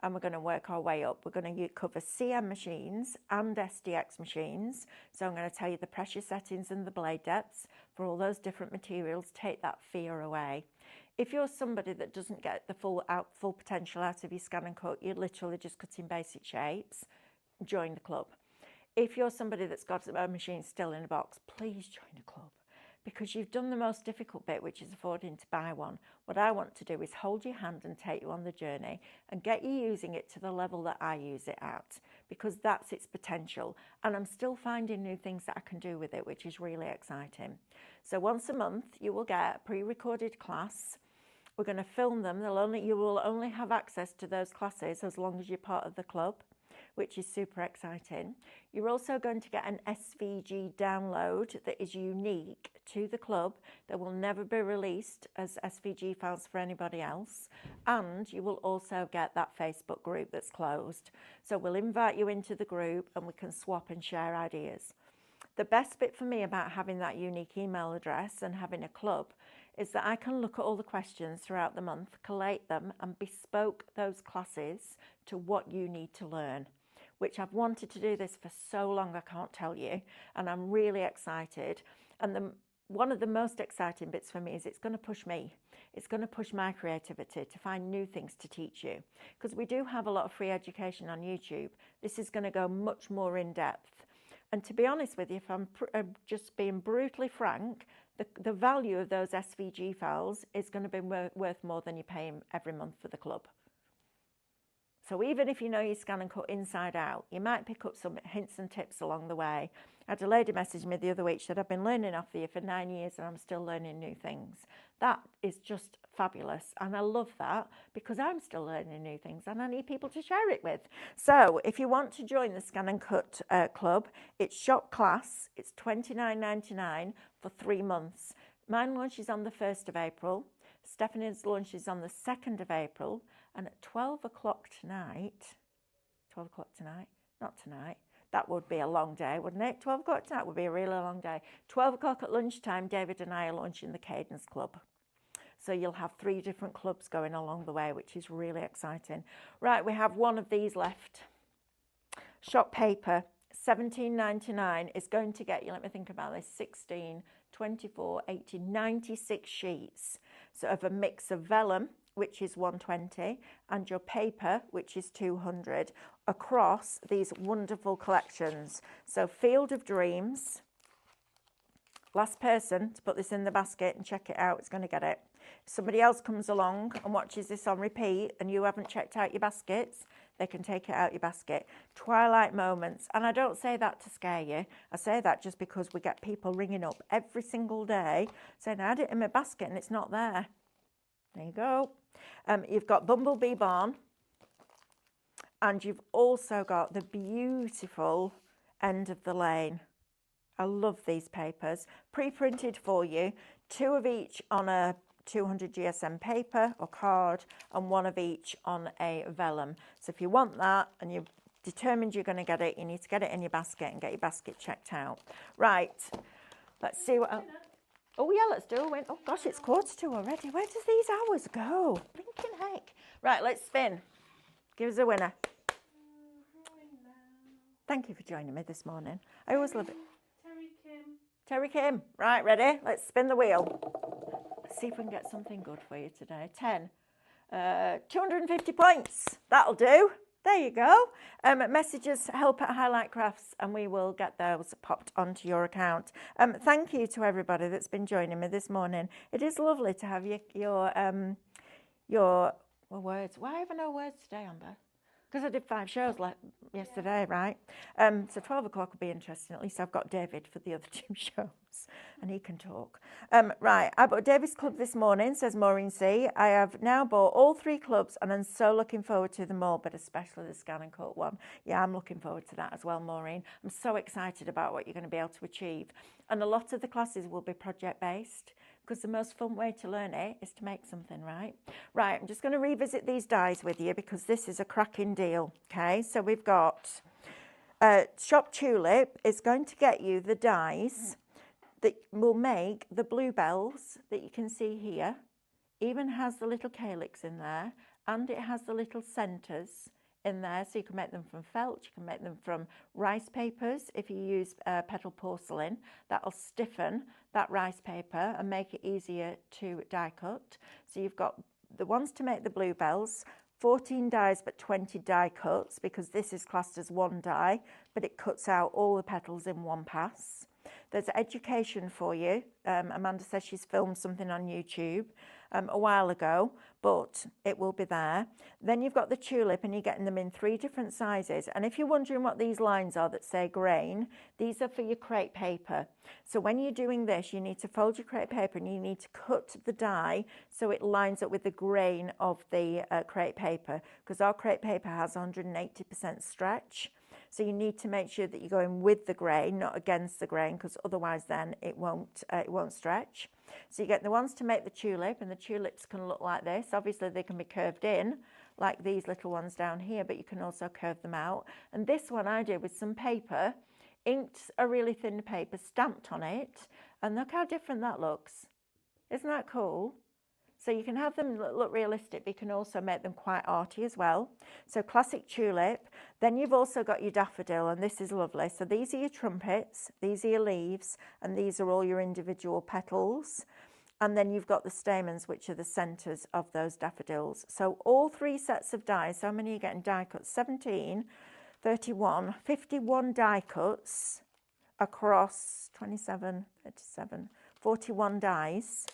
and we're going to work our way up. We're going to cover CM machines and SDX machines. So I'm going to tell you the pressure settings and the blade depths for all those different materials. Take that fear away. If you're somebody that doesn't get the full potential out of your scan and cut, you're literally just cutting basic shapes, join the club. If you're somebody that's got a machine still in a box, please join the club, because you've done the most difficult bit, which is affording to buy one. What I want to do is hold your hand and take you on the journey and get you using it to the level that I use it at, because that's its potential. And I'm still finding new things that I can do with it, which is really exciting. So once a month, you will get a pre-recorded class. We're going to film them. You will only have access to those classes as long as you're part of the club, which is super exciting. You're also going to get an SVG download that is unique to the club, that will never be released as SVG files for anybody else. And you will also get that Facebook group that's closed. So we'll invite you into the group and we can swap and share ideas. The best bit for me about having that unique email address and having a club is that I can look at all the questions throughout the month, collate them, and bespoke those classes to what you need to learn, which I've wanted to do this for so long, I can't tell you, and I'm really excited. And one of the most exciting bits for me is it's going to push me. It's going to push my creativity to find new things to teach you, because we do have a lot of free education on YouTube. This is going to go much more in depth. And to be honest with you, if I'm just being brutally frank, the value of those SVG files is going to be worth more than you're paying every month for the club. So even if you know you scan and cut inside out, you might pick up some hints and tips along the way. I had a lady message me the other week. She said, I've been learning off you for 9 years and I'm still learning new things. That is just fabulous. And I love that because I'm still learning new things and I need people to share it with. So if you want to join the Scan and Cut Club, it's shop class. It's $29.99 for 3 months. Mine launches on the 1st of April. Stephanie's launch is on the 2nd of April. And at 12 o'clock tonight, 12 o'clock tonight, not tonight, that would be a long day, wouldn't it? 12 o'clock tonight would be a really long day. 12 o'clock at lunchtime, David and I are launching the Cadence Club. So you'll have 3 different clubs going along the way, which is really exciting. Right, we have one of these left. Shop paper, $17.99 is going to get you, let me think about this, 16, 24, 18, 96 sheets. So of a mix of vellum, which is 120, and your paper, which is 200, across these wonderful collections. So Field of Dreams, last person to put this in the basket and check it out is going to get it. If somebody else comes along and watches this on repeat and you haven't checked out your baskets, they can take it out your basket. Twilight Moments, and I don't say that to scare you. I say that just because we get people ringing up every single day saying, I had it in my basket and it's not there. There you go. You've got Bumblebee Barn, and you've also got the beautiful End of the Lane. I love these papers. Pre-printed for you, 2 of each on a 200 GSM paper or card, and 1 of each on a vellum. So if you want that and you're determined you're going to get it, you need to get it in your basket and get your basket checked out. Right, let's see what else. Oh yeah, let's do a win. Oh gosh, it's 1:45 already. Where does these hours go? Blinking heck. Right, let's spin. Give us a winner. Thank you for joining me this morning. I always love it. Terry Kim. Terry Kim. Right, ready? Let's spin the wheel. Let's see if we can get something good for you today. 10. 250 points. That'll do. There you go. Messages help at Highlight Crafts, and we will get those popped onto your account. Thank you to everybody that's been joining me this morning. It is lovely to have your words. Why have I no words today, Amber? Because I did 5 shows yesterday, right? So 12 o'clock will be interesting. At least I've got David for the other 2 shows, and he can talk. Right, I bought David's Club this morning, says Maureen C. I have now bought all 3 clubs, and I'm so looking forward to them all, but especially the Scan and Cut one. Yeah, I'm looking forward to that as well, Maureen. I'm so excited about what you're going to be able to achieve. And a lot of the classes will be project-based, because the most fun way to learn it is to make something, right? Right, I'm just going to revisit these dies with you because this is a cracking deal, okay? So we've got Shop Tulip is going to get you the dies that will make the bluebells that you can see here. Even has the little calyx in there, and it has the little centres in there, so you can make them from felt, you can make them from rice papers. If you use petal porcelain, that'll stiffen that rice paper and make it easier to die cut. So you've got the ones to make the bluebells, 14 dies but 20 die cuts, because this is classed as 1 die, but it cuts out all the petals in 1 pass. There's education for you. Amanda says she's filmed something on YouTube a while ago, but it will be there. Then you've got the tulip, and you're getting them in 3 different sizes. And if you're wondering what these lines are that say grain, these are for your crepe paper. So when you're doing this, you need to fold your crepe paper and you need to cut the die so it lines up with the grain of the crepe paper, because our crepe paper has 180% stretch. So you need to make sure that you're going with the grain, not against the grain, because otherwise then it won't stretch. So you get the ones to make the tulip, and the tulips can look like this. Obviously they can be curved in, like these little ones down here, but you can also curve them out. And this one I did with some paper, inked a really thin paper, stamped on it, and look how different that looks. Isn't that cool? So you can have them look realistic, but you can also make them quite arty as well. So classic tulip. Then you've also got your daffodil, and this is lovely. So these are your trumpets, these are your leaves, and these are all your individual petals. And then you've got the stamens, which are the centres of those daffodils. So all 3 sets of dies, so how many are you getting die cuts? 17, 31, 51 die cuts across 27, 37, 41 dies.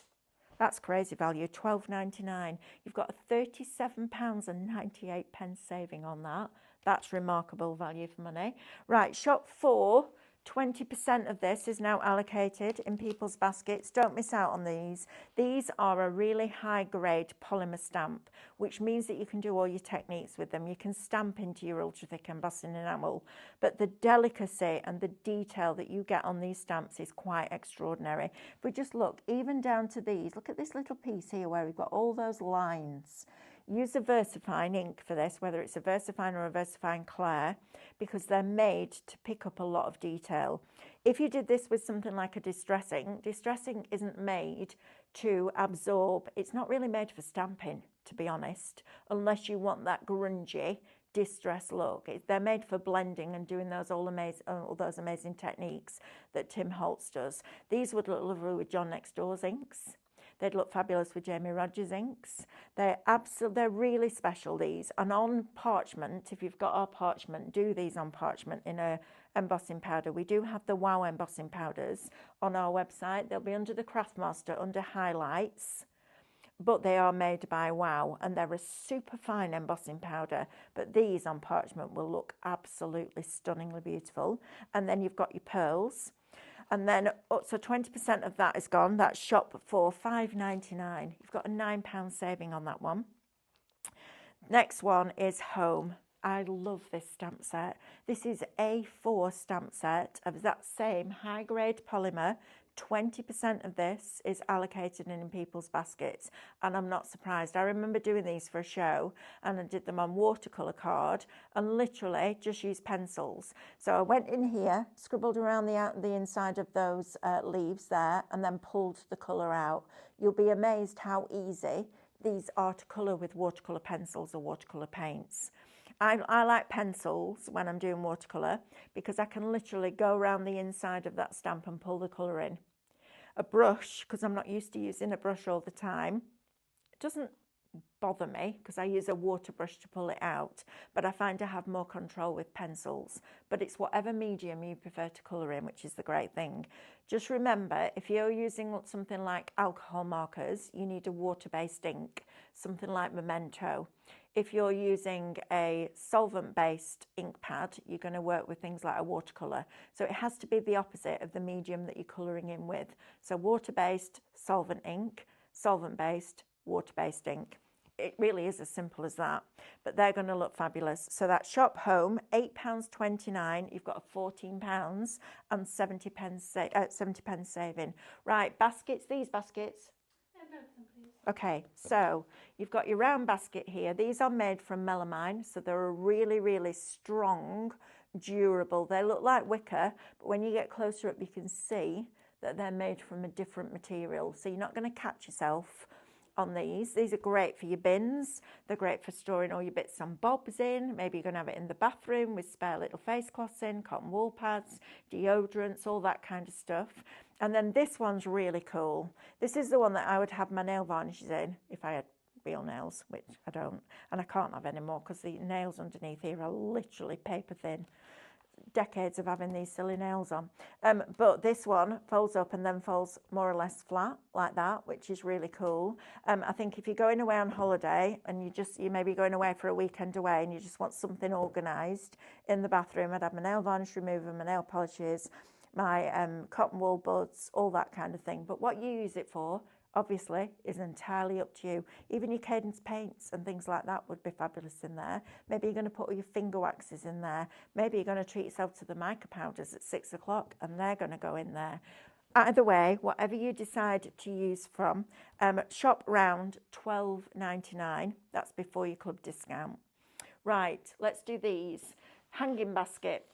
That's crazy value, $12.99. You've got a £37.98 saving on that. That's remarkable value for money. Right, shop 4 20% of this is now allocated in people's baskets. Don't miss out on these. These are a really high grade polymer stamp, which means that you can do all your techniques with them. You can stamp into your ultra thick embossing enamel, but the delicacy and the detail that you get on these stamps is quite extraordinary. If we just look even down to these, look at this little piece here where we've got all those lines. Use a VersaFine ink for this, whether it's a VersaFine or a VersaFine Clair, because they're made to pick up a lot of detail. If you did this with something like a distress ink isn't made to absorb. It's not really made for stamping, to be honest, unless you want that grungy distress look. They're made for blending and doing those all those amazing techniques that Tim Holtz does. These would look lovely with John Next Door's inks. They'd look fabulous with Jamie Rogers inks. They're really special, these. And on parchment, if you've got our parchment, do these on parchment in a embossing powder. We do have the Wow embossing powders on our website. They'll be under the Craftmaster, under highlights, but they are made by Wow, and they're a super fine embossing powder. But these on parchment will look absolutely stunningly beautiful. And then you've got your pearls. And then, so 20% of that is gone. That's shop for £5.99. You've got a £9 saving on that one. Next one is home. I love this stamp set. This is A4 stamp set of that same high grade polymer. 20% of this is allocated in people's baskets, and I'm not surprised. I remember doing these for a show, and I did them on watercolour card and literally just used pencils. So I went in here, scribbled around the inside of those leaves there, and then pulled the colour out. You'll be amazed how easy these are to colour with watercolour pencils or watercolour paints. I like pencils when I'm doing watercolour because I can literally go around the inside of that stamp and pull the colour in. A brush, because I'm not used to using a brush all the time, it doesn't bother me because I use a water brush to pull it out, but I find I have more control with pencils. But it's whatever medium you prefer to colour in, which is the great thing. Just remember, if you're using something like alcohol markers, you need a water-based ink, something like Memento. If you're using a solvent-based ink pad, you're going to work with things like a watercolour. So it has to be the opposite of the medium that you're colouring in with. So water-based solvent ink, solvent-based water-based ink. It really is as simple as that, but they're going to look fabulous. So that's shop home, £8.29. You've got a £14 and 70 pence saving. Right, baskets, these baskets. Okay, so you've got your round basket here. These are made from melamine, so they're a really, really strong, durable. They look like wicker, but when you get closer up, you can see that they're made from a different material. So you're not going to catch yourself on these. These are great for your bins. They're great for storing all your bits and bobs in. Maybe you're going to have it in the bathroom with spare little face cloths in, cotton wool pads, deodorants, all that kind of stuff. And then this one's really cool. This is the one that I would have my nail varnishes in if I had real nails, which I don't. And I can't have any more because the nails underneath here are literally paper thin. Decades of having these silly nails on. But this one folds up and then folds more or less flat like that, which is really cool. I think if you're going away on holiday and you may be going away for a weekend away and you just want something organised in the bathroom, I'd have my nail varnish remover, my nail polishes, my cotton wool buds, all that kind of thing. But what you use it for, obviously, is entirely up to you. Even your Cadence paints and things like that would be fabulous in there. Maybe you're going to put all your finger waxes in there. Maybe you're going to treat yourself to the mica powders at 6 o'clock and they're going to go in there. Either way, whatever you decide to use from, shop round £12.99. That's before your club discount. Right, let's do these. Hanging basket.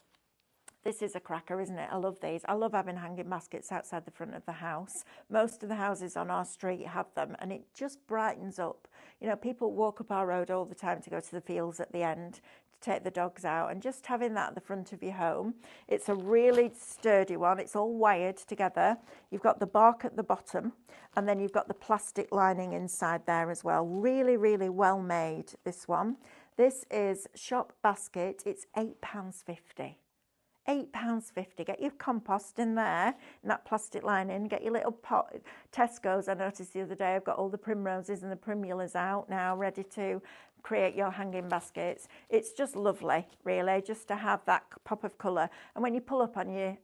This is a cracker, isn't it? I love these. I love having hanging baskets outside the front of the house. Most of the houses on our street have them, and it just brightens up. You know, people walk up our road all the time to go to the fields at the end to take the dogs out, and just having that at the front of your home. It's a really sturdy one. It's all wired together. You've got the bark at the bottom, and then you've got the plastic lining inside there as well. Really, really well made, this one. This is Shop Basket. It's £8.50. £8.50. Get your compost in there, in that plastic lining. Get your little pot. Tesco's, I noticed the other day, I've got all the primroses and the primulas out now, ready to create your hanging baskets. It's just lovely, really, just to have that pop of colour. And when you pull up on your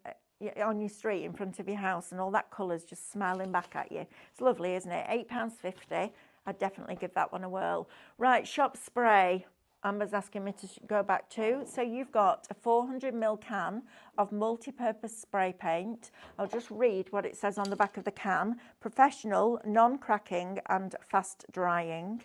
street in front of your house and all that colour's just smiling back at you, it's lovely, isn't it? £8.50. I'd definitely give that one a whirl. Right, shop spray. Amber's asking me to go back to. So you've got a 400ml can of multi-purpose spray paint. I'll just read what it says on the back of the can. Professional, non-cracking and fast drying.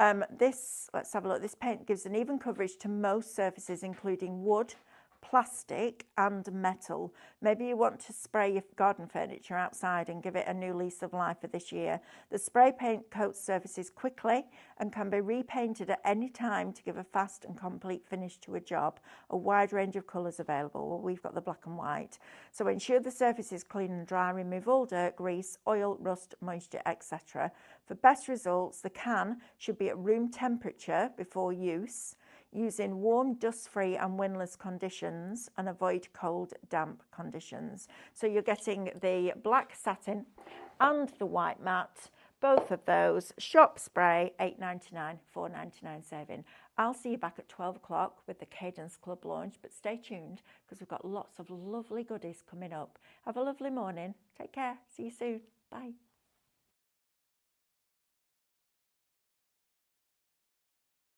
Let's have a look. This paint gives an even coverage to most surfaces, including wood, plastic and metal. Maybe you want to spray your garden furniture outside and give it a new lease of life for this year. The spray paint coats surfaces quickly and can be repainted at any time to give a fast and complete finish to a job. A wide range of colours available. Well, we've got the black and white. So ensure the surface is clean and dry. Remove all dirt, grease, oil, rust, moisture, etc. For best results, the can should be at room temperature before use, using warm, dust-free and windless conditions, and avoid cold, damp conditions. So you're getting the black satin and the white matte, both of those. Shop spray, £8.99, £4.99 saving. I'll see you back at 12 o'clock with the Cadence Club launch, but stay tuned because we've got lots of lovely goodies coming up. Have a lovely morning. Take care. See you soon. Bye.